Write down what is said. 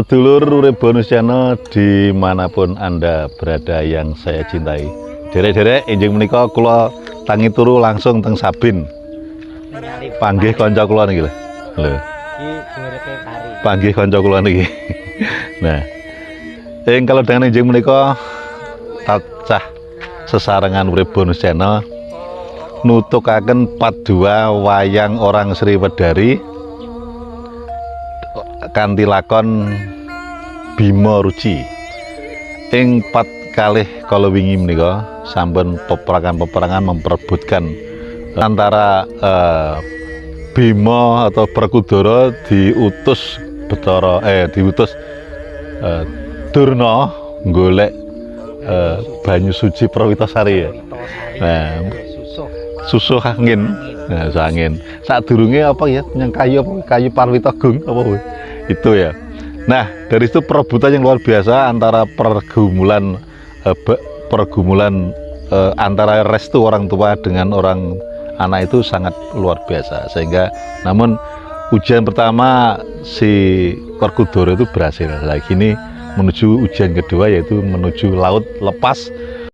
Sedulur urip bonus channel dimanapun Anda berada yang saya cintai. Derek-derek enjing menika kula tangi turu langsung teng Sabin. Panggih kanca kula niki lho. Lho. Iki dureke kari. Panggih kanca kula niki. Nah. Kalau dengan enjing menika tacah sesarengan urip bonus channel nutukaken part 2 wayang orang Sriwedari kanthi lakon Bima Ruci. Ing pat kalih kala wingi menika sampun peperangan memperebutkan antara Bima atau Brekudara diutus Durna golek banyu suci Prawitasari ya. Nah, susuh angin. Nah, angin. Sadurunge apa ya? Yang kayu Parwitagung apa we? Itu ya. Nah, dari situ perebutan yang luar biasa antara pergumulan antara restu orang tua dengan orang anak itu sangat luar biasa, sehingga namun ujian pertama si Werkudara itu berhasil. Lagi ini menuju ujian kedua, yaitu menuju laut lepas